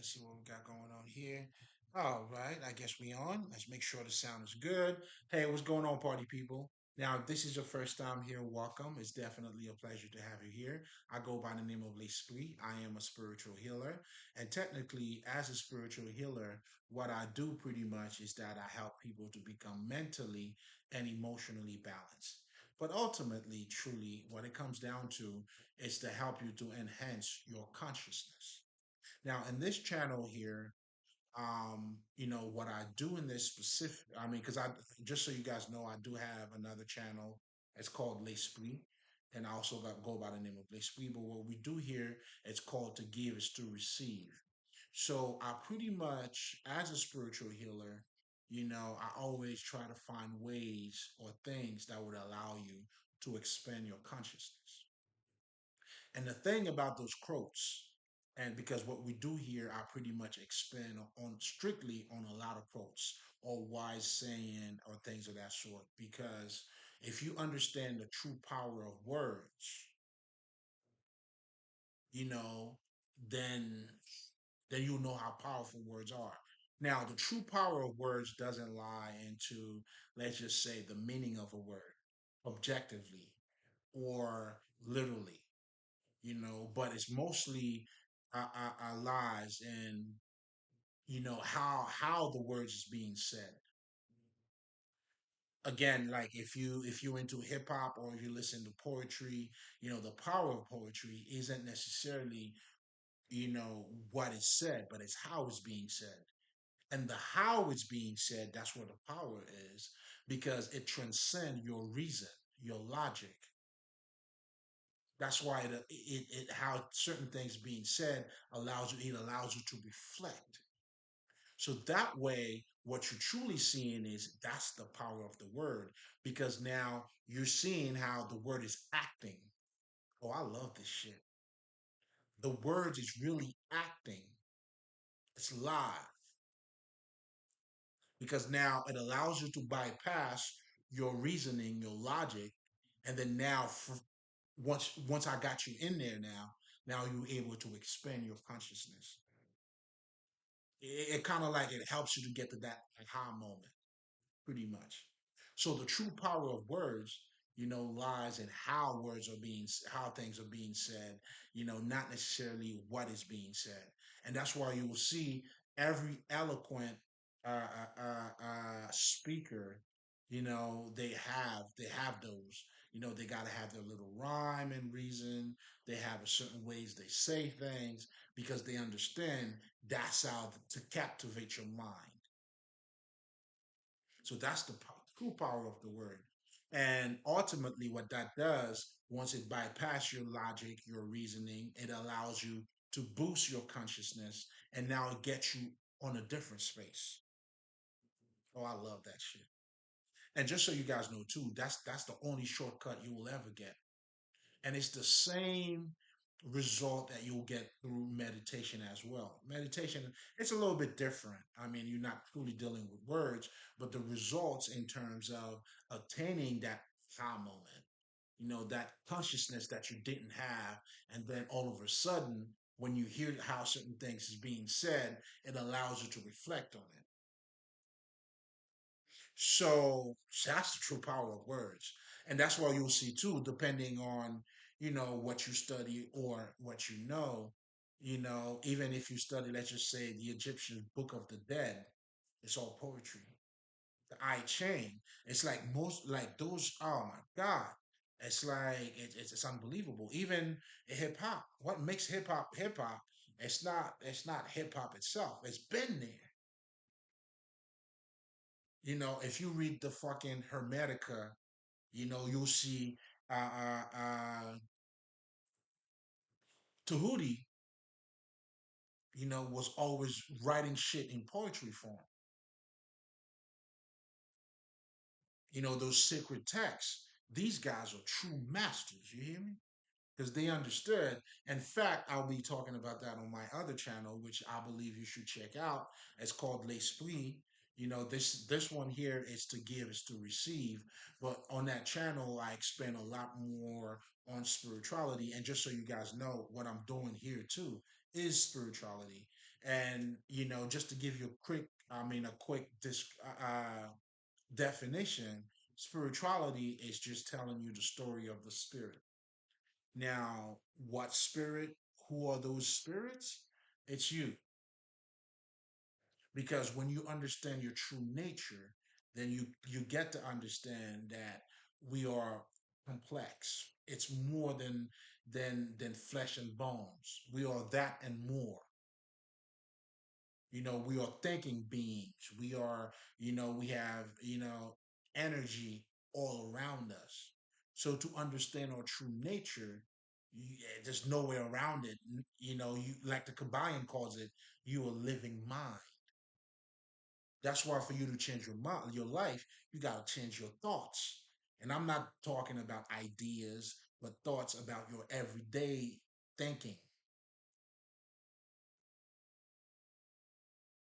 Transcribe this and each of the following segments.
Let's see what we got going on here. All right, I guess we on. Let's make sure the sound is good. Hey, what's going on, party people? Now, if this is your first time here, welcome. It's definitely a pleasure to have you here. I go by the name of L'Esprit. I am a spiritual healer. And technically, as a spiritual healer, what I do pretty much is that I help people to become mentally and emotionally balanced. But ultimately, truly, what it comes down to is to help you to enhance your consciousness. Now, in this channel here, what I do in this specific, because I just so you guys know, I do have another channel. It's called L'Esprit, and I also go by the name of L'Esprit. But what we do here, it's called to give is to receive. So I pretty much, as a spiritual healer, I always try to find ways or things that would allow you to expand your consciousness. And the thing about those quotes, and because what we do here, I pretty much expand on strictly on a lot of quotes or wise saying or things of that sort. Because if you understand the true power of words, you know, then you know how powerful words are. Now, the true power of words doesn't lie into, let's just say, the meaning of a word objectively or literally, but it's mostly lies in how the words is being said. Again, like if you into hip hop or if you listen to poetry, the power of poetry isn't necessarily what is said, but it's how it's being said. And the how it's being said, that's where the power is, because it transcends your reason, your logic. That's why how certain things being said allows you to reflect. So that way, what you're truly seeing is that's the power of the word, because now you're seeing how the word is acting. Oh, I love this shit. The words is really acting. It's live, because now it allows you to bypass your reasoning, your logic, and then now once I got you in there now you're able to expand your consciousness. It kind of like it helps you to get to that aha moment, pretty much. So the true power of words, lies in how how things are being said, not necessarily what is being said. And that's why you will see every eloquent speaker, they have those. They got to have their little rhyme and reason. They have a certain ways they say things because they understand that's how to captivate your mind. So that's the true power of the word. And ultimately, what that does, once it bypasses your logic, your reasoning, it allows you to boost your consciousness, and now it gets you on a different space. Oh, I love that shit. And just so you guys know too, that's the only shortcut you will ever get. And it's the same result that you'll get through meditation as well. Meditation, it's a little bit different. I mean, you're not truly dealing with words, but the results in terms of attaining that aha moment, that consciousness that you didn't have, and then all of a sudden, when you hear how certain things is being said, it allows you to reflect on it. So that's the true power of words. And that's why you'll see too, depending on, what you study or what even if you study, let's just say the Egyptian Book of the Dead, it's all poetry. The I Ching, it's like like those, oh my God. It's like, it's unbelievable. Even hip hop, what makes hip hop, it's not hip hop itself. It's been there. If you read the fucking Hermetica, you'll see Tahuti, was always writing shit in poetry form. Those sacred texts. These guys are true masters. You hear me? Because they understood. In fact, I'll be talking about that on my other channel, which I believe you should check out. It's called L'Esprit. This one here is to give, is to receive. But on that channel, I expand a lot more on spirituality. And just so you guys know, what I'm doing here too is spirituality. And just to give you a quick definition, spirituality is just telling you the story of the spirit. Now, what spirit? Who are those spirits? It's you. Because when you understand your true nature, then you get to understand that we are complex. It's more than flesh and bones. We are that and more. We are thinking beings. We are, we have, energy all around us. So to understand our true nature, there's no way around it. You, like the Kabbalion calls it, you a living mind. That's why for you to change your mind, your life, you got to change your thoughts. And I'm not talking about ideas, but thoughts about your everyday thinking.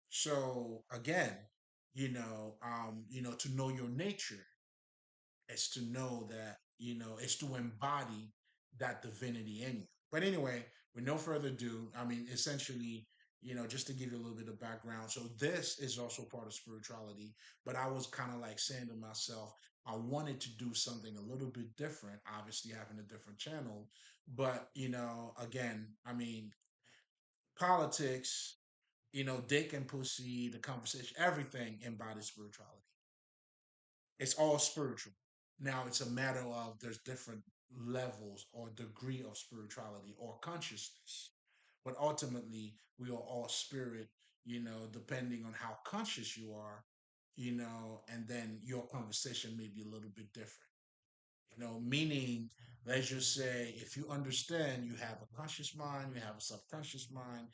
So again, to know your nature is to know that, is to embody that divinity in you. But anyway, with no further ado, I mean, essentially, just to give you a little bit of background. So this is also part of spirituality, but I was kind of like saying to myself, I wanted to do something a little bit different, obviously having a different channel. But, again, I mean, politics, dick and pussy, the conversation, everything embodies spirituality. It's all spiritual. Now it's a matter of there's different levels or degree of spirituality or consciousness. But ultimately, we are all spirit, depending on how conscious you are, and then your conversation may be a little bit different. Meaning, let's just say, if you understand you have a conscious mind, you have a subconscious mind,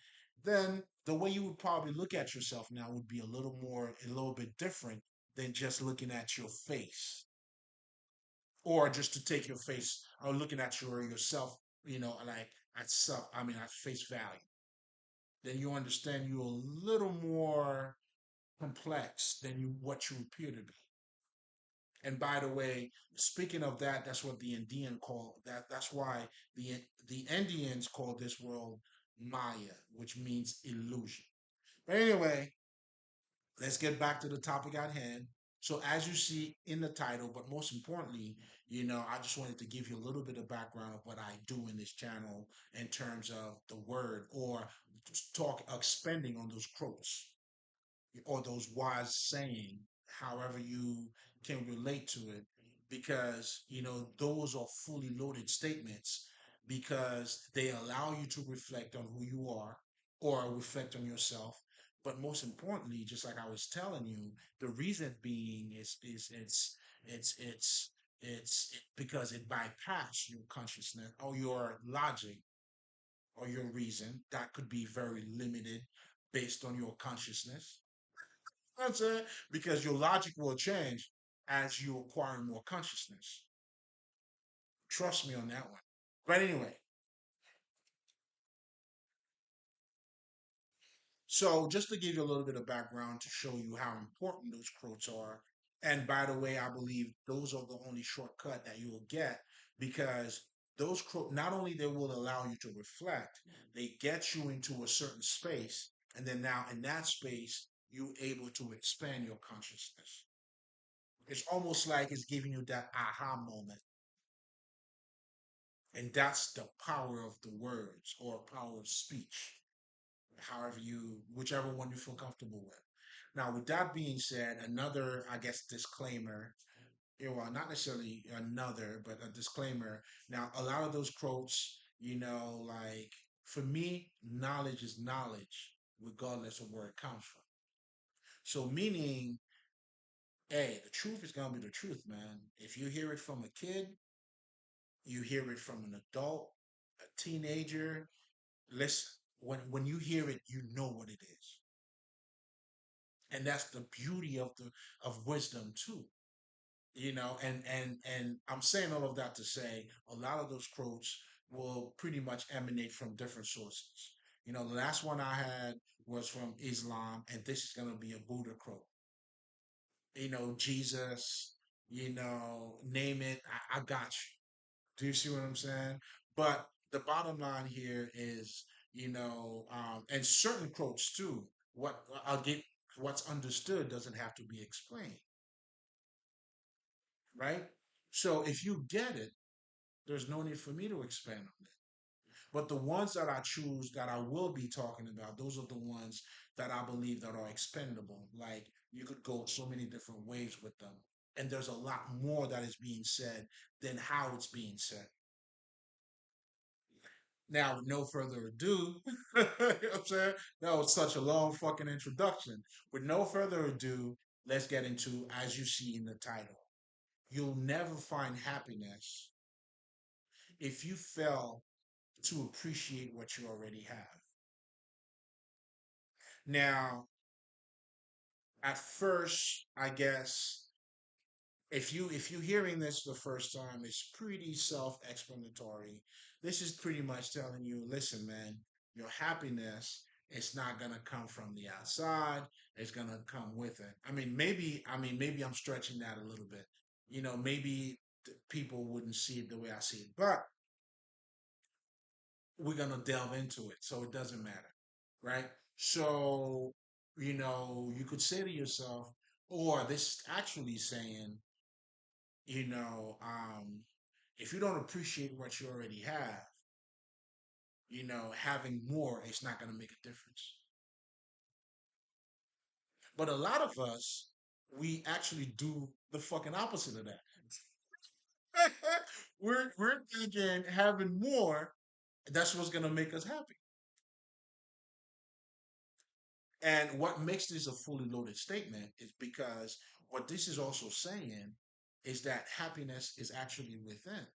then the way you would probably look at yourself now would be a little bit different than just looking at your face, or just to take your face or looking at yourself, like at face value. Then you understand you're a little more complex than what you appear to be. And by the way, speaking of that, that's what the Indian call that. That's why the Indians call this world Maya, which means illusion. But anyway, let's get back to the topic at hand. So, as you see in the title, but most importantly, I just wanted to give you a little bit of background of what I do in this channel in terms of the word, or just talk expanding on those quotes or those wise saying, however you can relate to it, because those are fully loaded statements, because they allow you to reflect on who you are or reflect on yourself. But most importantly, just like I was telling you, the reason being is because it bypass your consciousness or your logic or your reason that could be very limited based on your consciousness. You know what I'm saying? Because your logic will change as you acquire more consciousness. Trust me on that one. But anyway, so just to give you a little bit of background to show you how important those quotes are. And by the way, I believe those are the only shortcut that you will get, because those quotes not only they will allow you to reflect, they get you into a certain space, and then now in that space you're able to expand your consciousness. It's almost like it's giving you that aha moment. And that's the power of the words or power of speech, however whichever one you feel comfortable with. Now, with that being said, another, I guess, disclaimer, well, not necessarily another, but a disclaimer. Now, a lot of those quotes, like for me, knowledge is knowledge, regardless of where it comes from. So, meaning, hey, the truth is going to be the truth, man. If you hear it from a kid, you hear it from an adult, a teenager. Listen, when you hear it, you know what it is, and that's the beauty of wisdom too. And I'm saying all of that to say a lot of those quotes will pretty much emanate from different sources. The last one I had was from Islam, and this is going to be a Buddha quote. Jesus, name it, I got you. Do you see what I'm saying? But the bottom line here is, and certain quotes too. What I'll get, what's understood doesn't have to be explained, right? So if you get it, there's no need for me to expand on it. But the ones that I choose that I will be talking about, those are the ones that I believe that are expendable. Like you could go so many different ways with them. And there's a lot more that is being said than how it's being said. Now, with no further ado, you know what I'm saying? That was such a long fucking introduction. With no further ado, let's get into, as you see in the title, you'll never find happiness if you fail to appreciate what you already have. Now, at first, I guess if you hearing this the first time, it's pretty self-explanatory. This is pretty much telling you, listen, man, your happiness is not gonna come from the outside. It's gonna come with it. I mean, maybe I'm stretching that a little bit. Maybe people wouldn't see it the way I see it, but we're gonna delve into it, so it doesn't matter, right? So, you could say to yourself, or this actually saying, you know, if you don't appreciate what you already have, having more is not going to make a difference. But a lot of us, we actually do the fucking opposite of that. we're thinking having more, that's what's going to make us happy. And what makes this a fully loaded statement is because what this is also saying is that happiness is actually within.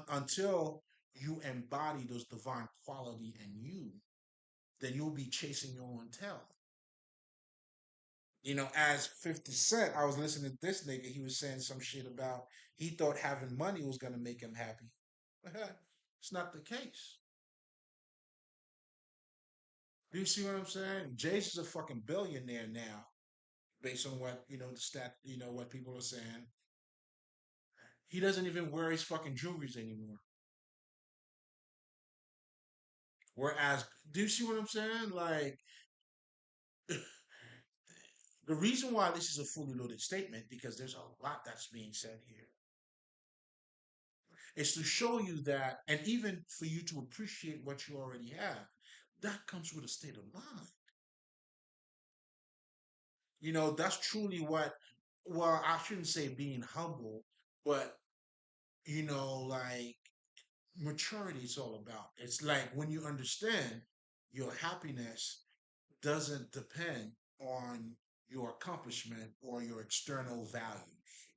Until you embody those divine quality in you, then you'll be chasing your own tail. As 50 Cent, I was listening to this nigga, he was saying some shit about he thought having money was gonna make him happy. It's not the case. Do you see what I'm saying? Jay's is a fucking billionaire now, based on what, the stat, what people are saying. He doesn't even wear his fucking jewelries anymore. Whereas, do you see what I'm saying? Like, the reason why this is a fully loaded statement, because there's a lot that's being said here, is to show you that, and even for you to appreciate what you already have, that comes with a state of mind. That's truly what, well, I shouldn't say being humble, but, like maturity is all about. It's like when you understand your happiness doesn't depend on your accomplishment or your external values.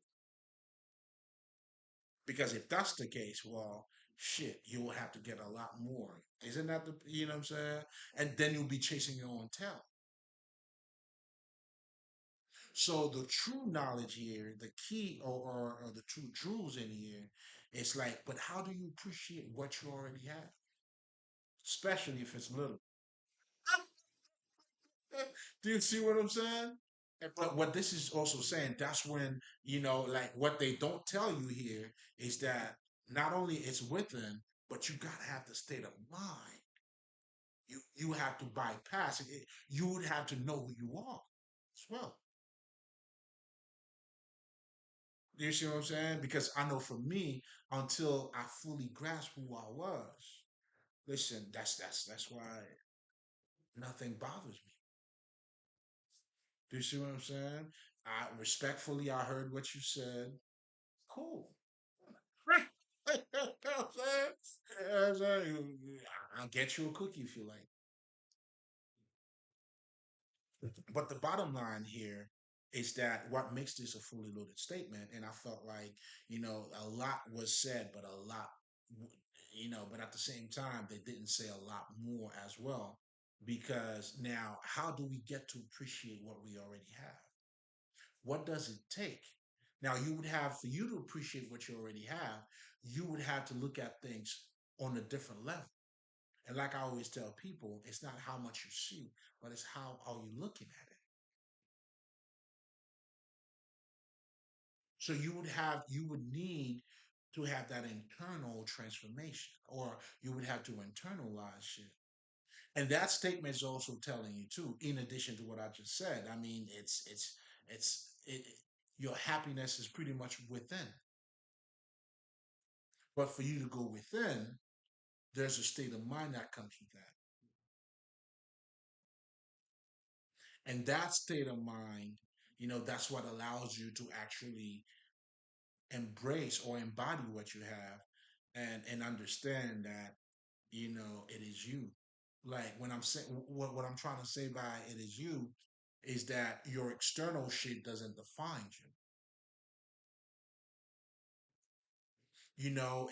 Because if that's the case, well, shit, you will have to get a lot more. Isn't that you know what I'm saying? And then you'll be chasing your own tail. So the true knowledge here, the key or the true jewels in here, it's like, but how do you appreciate what you already have? Especially if it's little. Do you see what I'm saying? But what this is also saying, that's when, like what they don't tell you here is that not only it's within, but you gotta have the state of mind. You have to bypass it. You would have to know who you are as well. You see what I'm saying? Because I know for me, until I fully grasped who I was, listen, that's why nothing bothers me. Do you see what I'm saying? I respectfully, I heard what you said. Cool. You know what I'm saying? You know what I'm saying? I'll get you a cookie if you like. But the bottom line here is that what makes this a fully loaded statement, and I felt like, a lot was said, but a lot, but at the same time, they didn't say a lot more as well. Because now, how do we get to appreciate what we already have? What does it take? Now, you would have, for you to appreciate what you already have, you would have to look at things on a different level. And like I always tell people, it's not how much you see, but it's how are you looking at it. So you would need to have that internal transformation, or you would have to internalize shit. And that statement is also telling you too, in addition to what I just said. I mean, your happiness is pretty much within. But for you to go within, there's a state of mind that comes with that. And that state of mind, that's what allows you to actually embrace or embody what you have, and understand that, it is you. Like when I'm saying what I'm trying to say by it is you is that your external shit doesn't define you.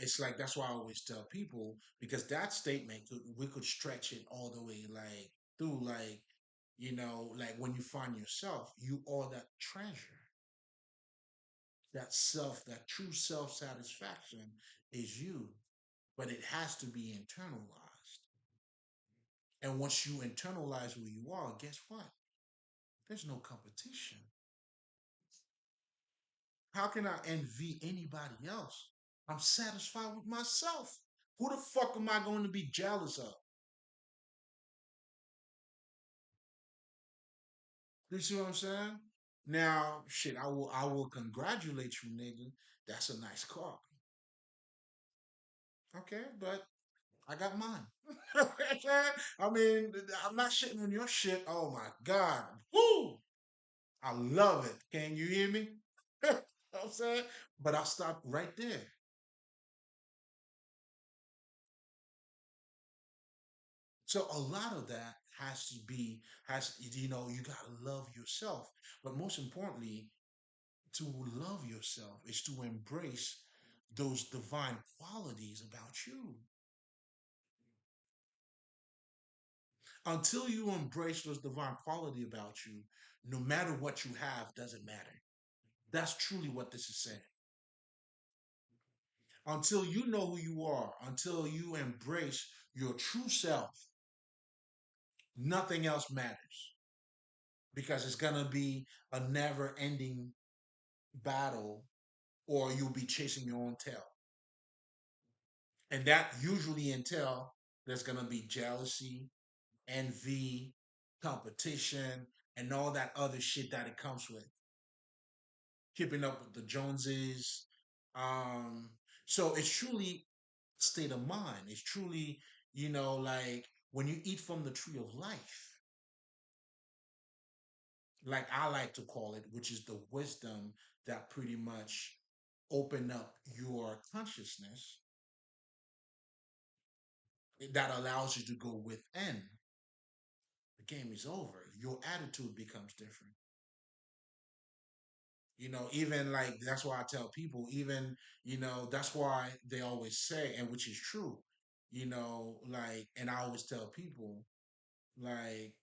It's like that's why I always tell people, because that statement we could stretch it all the way, like through, like, like when you find yourself, you are that treasure, that self, that true self satisfaction is you, but it has to be internalized. And once you internalize who you are, guess what? There's no competition. How can I envy anybody else? I'm satisfied with myself. Who the fuck am I going to be jealous of? You see what I'm saying? Now, shit, I will congratulate you, nigga. That's a nice car. Okay, but I got mine. I mean, I'm not shitting on your shit. Oh my God. Woo! I love it. Can you hear me? You know what I'm saying? But I'll stop right there. So a lot of that you gotta love yourself. But most importantly, to love yourself is to embrace those divine qualities about you. Until you embrace those divine quality about you, no matter what you have doesn't matter. That's truly what this is saying. Until you know who you are, until you embrace your true self, nothing else matters, because it's going to be a never ending battle, or you'll be chasing your own tail. And that usually entail there's going to be jealousy, envy, competition, and all that other shit that it comes with. Keeping up with the Joneses. Um, so it's truly state of mind. It's truly, like when you eat from the tree of life, like I like to call it, which is the wisdom that pretty much open up your consciousness, that allows you to go within. The game is over. Your attitude becomes different. Even like that's why I tell people, even, that's why they always say, and which is true, like, and I always tell people, like,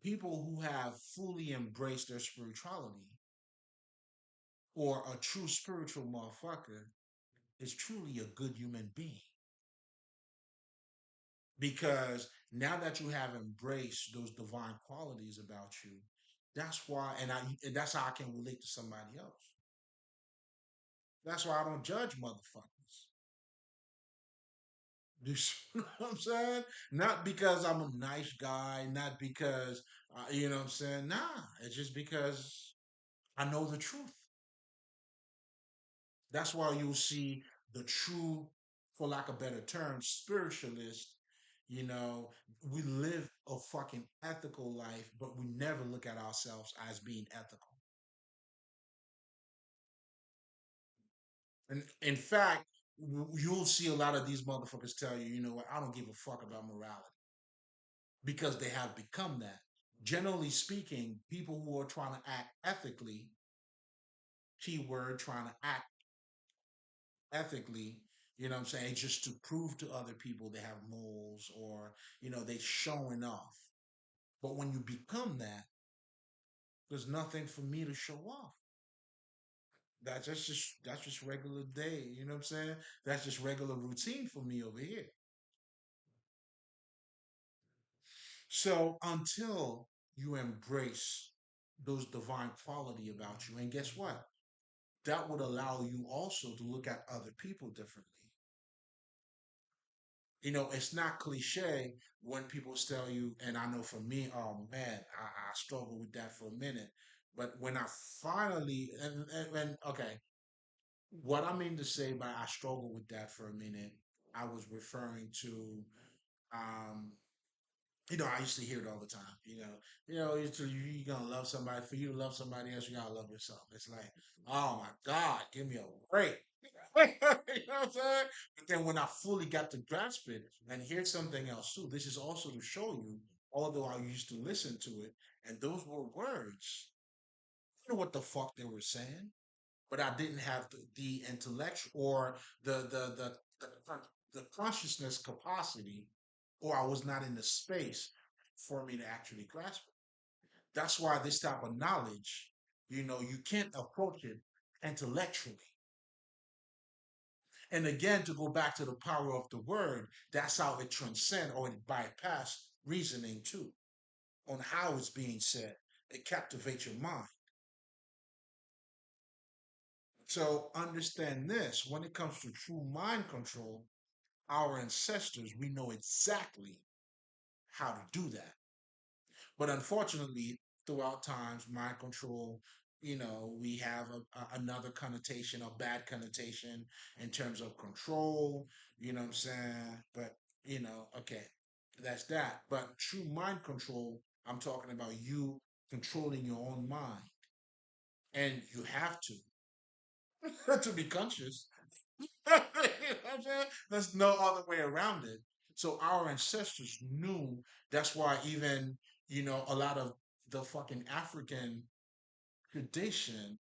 people who have fully embraced their spirituality, or a true spiritual motherfucker, is truly a good human being. Because now that you have embraced those divine qualities about you, that's why, and that's how I can relate to somebody else. That's why I don't judge motherfuckers. You see what I'm saying? Not because I'm a nice guy, not because, you know what I'm saying? Nah, it's just because I know the truth. That's why you'll see the true, for lack of better term, spiritualist. You know, we live a fucking ethical life, but we never look at ourselves as being ethical. And in fact, you'll see a lot of these motherfuckers tell you, you know what, I don't give a fuck about morality, because they have become that. Generally speaking, people who are trying to act ethically, keyword trying to act ethically, you know what I'm saying, just to prove to other people they have morals, or, they showing off. But when you become that, there's nothing for me to show off. That's just regular day, you know what I'm saying? That's just regular routine for me over here. So until you embrace those divine quality about you. And guess what? That would allow you also to look at other people differently. It's not cliche when people tell you, and I know for me, oh man, I struggled with that for a minute. But when I finally, and okay, what I mean to say by I struggled with that for a minute, I was referring to, um, I used to hear it all the time. You're gonna love somebody. For you to love somebody else, you gotta love yourself. It's like, oh my God, give me a break. You know what I'm saying? But then when I fully got to grasp it, and here's something else too. This is also to show you, although I used to listen to it, and those were words. You know what the fuck they were saying, but I didn't have the intellect or the con- the consciousness capacity, or I was not in the space for me to actually grasp it. That's why this type of knowledge, you can't approach it intellectually. And again, to go back to the power of the word, that's how it transcends or it bypass reasoning too, on how it's being said. It captivates your mind. So understand this: when it comes to true mind control, our ancestors, we know exactly how to do that. But unfortunately, throughout times, mind control, we have another connotation, a bad connotation in terms of control, you know what I'm saying? But, okay, that's that. But true mind control, I'm talking about you controlling your own mind. And you have to be conscious. You know what I'm saying? There's no other way around it. So our ancestors knew. That's why even a lot of the fucking African tradition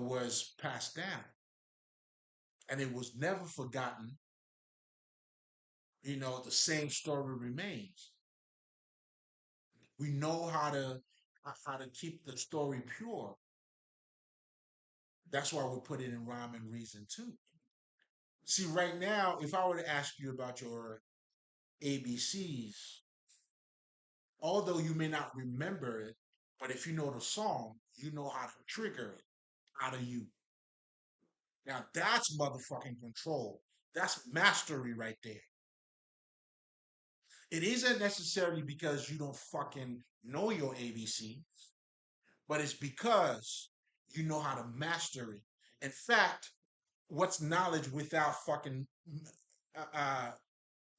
was passed down, and it was never forgotten. The same story remains. We know how to keep the story pure. That's why we put it in rhyme and reason too. See, right now, if I were to ask you about your ABCs, although you may not remember it, but if you know the song, you know how to trigger it out of you. Now that's motherfucking control. That's mastery right there. It isn't necessarily because you don't fucking know your ABC, but it's because you know how to master it. In fact, what's knowledge without fucking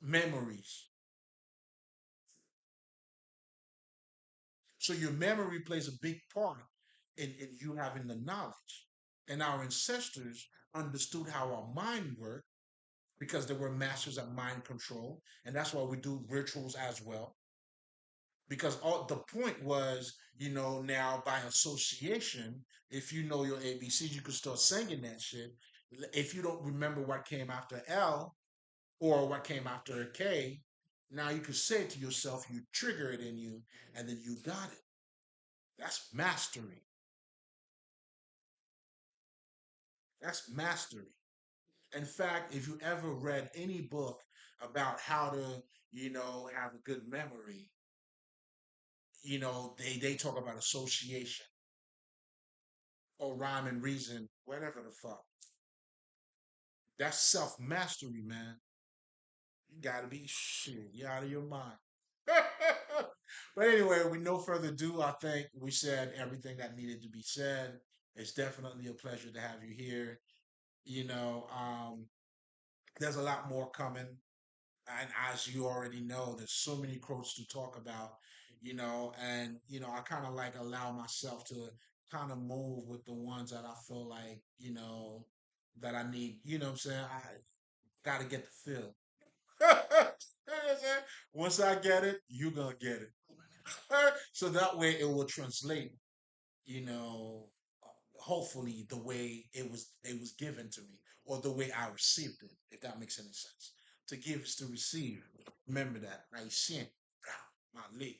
memories? So your memory plays a big part in you having the knowledge. And our ancestors understood how our mind worked because they were masters at mind control. And that's why we do rituals as well. Because all the point was, now by association, if you know your ABCs, you could start singing that shit. If you don't remember what came after L or what came after a K, now you could say it to yourself, you trigger it in you, and then you got it. That's mastery. That's mastery. In fact, if you ever read any book about how to, have a good memory, they talk about association or rhyme and reason, whatever the fuck. That's self mastery, man. You gotta be shit. You're out of your mind. But anyway, with no further ado, I think we said everything that needed to be said. It's definitely a pleasure to have you here. There's a lot more coming. And as you already know, there's so many quotes to talk about, and I kind of like allow myself to kind of move with the ones that I feel like, that I need. You know what I'm saying? I got to get the feel. You know what I'm saying? Once I get it, you're gonna get it. So that way it will translate, you know, hopefully the way it was given to me or the way I received it, if that makes any sense. To give is to receive. Remember that. Right? Shin, my leg.